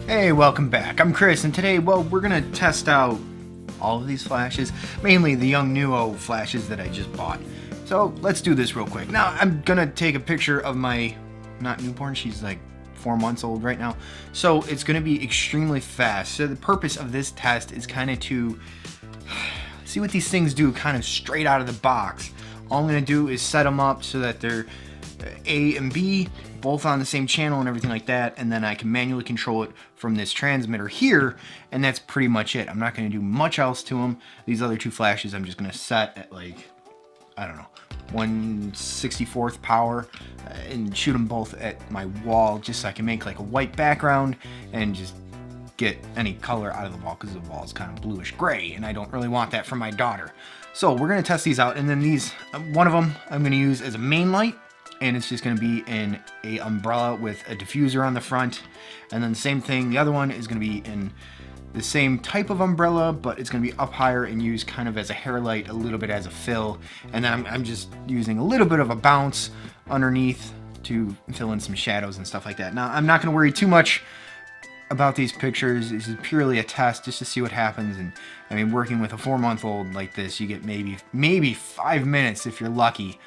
Hey, welcome back. I'm Chris, and today, well, we're gonna test out all of these flashes, mainly the Yongnuo flashes that I just bought. So let's do this real quick. Now, I'm gonna take a picture of my, not newborn, she's like 4 months old right now. So it's gonna be extremely fast. So the purpose of this test is kind of to see what these things do kind of straight out of the box. All I'm gonna do is set them up so that they're A and B, both on the same channel and everything like that, and then I can manually control it from this transmitter here, and that's pretty much it. I'm not going to do much else to them. These other two flashes I'm just going to set at like, I don't know, 1/64th power and shoot them both at my wall just so I can make like a white background and just get any color out of the wall, because the wall is kind of bluish gray and I don't really want that for my daughter. So we're going to test these out, and then these, one of them I'm going to use as a main light, and it's just going to be in a umbrella with a diffuser on the front. And then the same thing, the other one is going to be in the same type of umbrella, but it's going to be up higher and used kind of as a hair light, a little bit as a fill. And then I'm just using a little bit of a bounce underneath to fill in some shadows and stuff like that. Now, I'm not going to worry too much about these pictures. This is purely a test just to see what happens. And I mean, working with a 4-month-old like this, you get maybe 5 minutes if you're lucky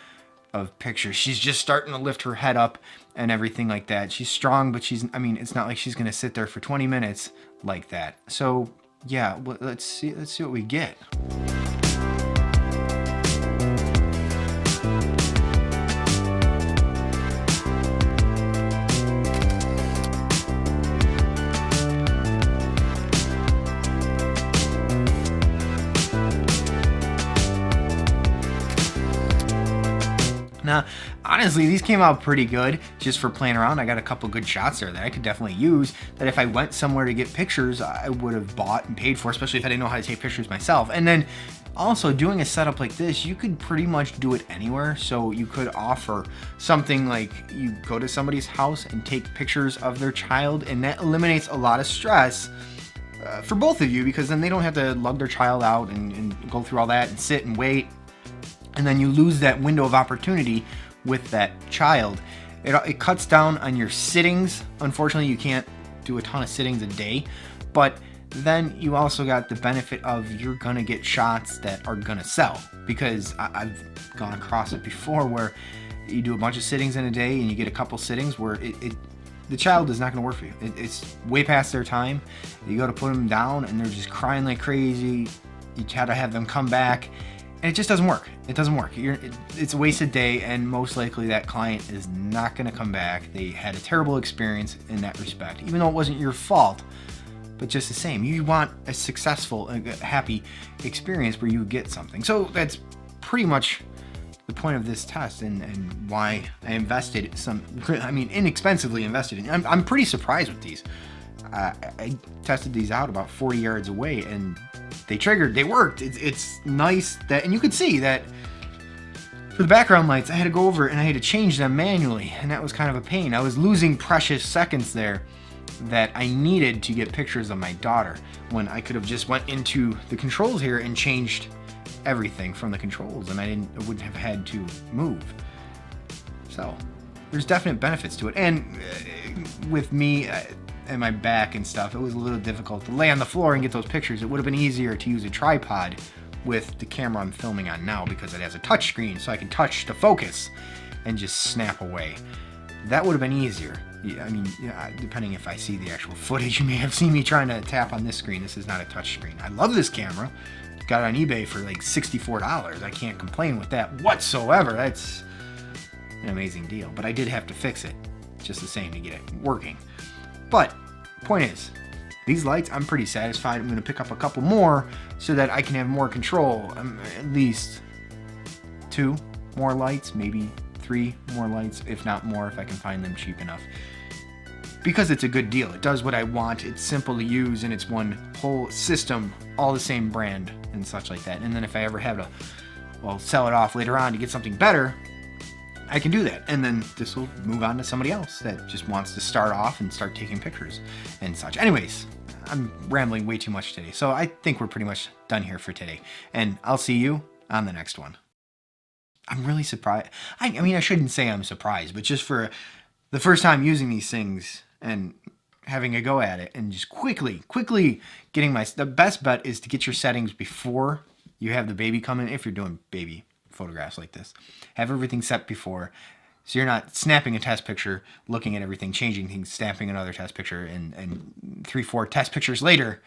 of pictures. She's just starting to lift her head up and everything like that. She's strong, but I mean, it's not like she's gonna sit there for 20 minutes like that. So yeah, well, let's see what we get. Now, honestly, these came out pretty good just for playing around. I got a couple good shots there that I could definitely use, that if I went somewhere to get pictures, I would have bought and paid for, especially if I didn't know how to take pictures myself. And then also doing a setup like this, you could pretty much do it anywhere. So you could offer something like you go to somebody's house and take pictures of their child, and that eliminates a lot of stress for both of you, because then they don't have to lug their child out and go through all that and sit and wait. And then you lose that window of opportunity with that child. It cuts down on your sittings. Unfortunately, you can't do a ton of sittings a day, but then you also got the benefit of you're gonna get shots that are gonna sell, because I've gone across it before where you do a bunch of sittings in a day and you get a couple sittings where the child is not gonna work for you. It's way past their time. You go to put them down and they're just crying like crazy. You try to have them come back, and it just doesn't work. It doesn't work. It's a wasted day, and most likely that client is not going to come back. They had a terrible experience in that respect, even though it wasn't your fault. But just the same, you want a successful, happy experience where you get something. So that's pretty much the point of this test, and why I invested inexpensively invested in. I'm pretty surprised with these. I tested these out about 40 yards away, and they triggered, they worked. It's nice that, and you could see that for the background lights, I had to go over and I had to change them manually, and that was kind of a pain. I was losing precious seconds there that I needed to get pictures of my daughter, when I could have just went into the controls here and changed everything from the controls, and I wouldn't have had to move. So there's definite benefits to it. And with me and my back and stuff, it was a little difficult to lay on the floor and get those pictures. It would have been easier to use a tripod with the camera I'm filming on now, because it has a touch screen, so I can touch the focus and just snap away. That would have been easier. I mean, depending if I see the actual footage, you may have seen me trying to tap on this screen. This is not a touch screen. I love this camera. Got it on eBay for like $64. I can't complain with that whatsoever. That's an amazing deal. But I did have to fix it just the same to get it working. But point is, these lights, I'm pretty satisfied. I'm going to pick up a couple more so that I can have more control. At least 2 more lights, maybe 3 more lights, if not more, if I can find them cheap enough. Because it's a good deal. It does what I want. It's simple to use, and it's one whole system, all the same brand and such like that. And then if I ever have to, sell it off later on to get something better, I can do that, and then this will move on to somebody else that just wants to start off and start taking pictures and such. Anyways, I'm rambling way too much today, so I think we're pretty much done here for today, and I'll see you on the next one. I'm really surprised. I mean, I shouldn't say I'm surprised, but just for the first time using these things, and having a go at it and just quickly getting the best bet is to get your settings before you have the baby come in. If you're doing baby photographs like this, have everything set before, so you're not snapping a test picture, looking at everything, changing things, snapping another test picture, and 3-4 test pictures later,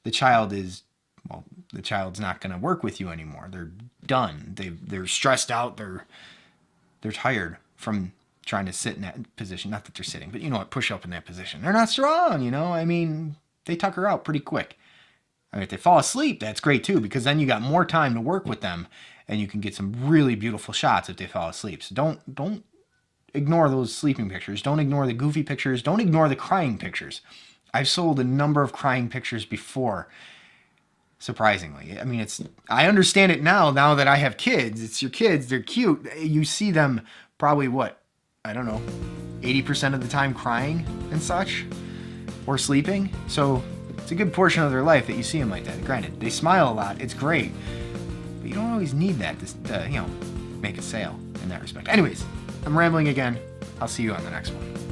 the child's not going to work with you anymore. They're done. They're stressed out. They're tired from trying to sit in that position. Not that they're sitting, but you know what, push up in that position. They're not strong, you know? I mean, they tucker out pretty quick. I mean, if they fall asleep, that's great too, because then you got more time to work with them and you can get some really beautiful shots if they fall asleep. So don't ignore those sleeping pictures. Don't ignore the goofy pictures. Don't ignore the crying pictures. I've sold a number of crying pictures before, surprisingly. I mean, I understand it now that I have kids. It's your kids. They're cute. You see them probably, what, I don't know, 80% of the time crying and such, or sleeping. So it's a good portion of their life that you see them like that. Granted, they smile a lot. It's great. But you don't always need that to, make a sale in that respect. Anyways, I'm rambling again. I'll see you on the next one.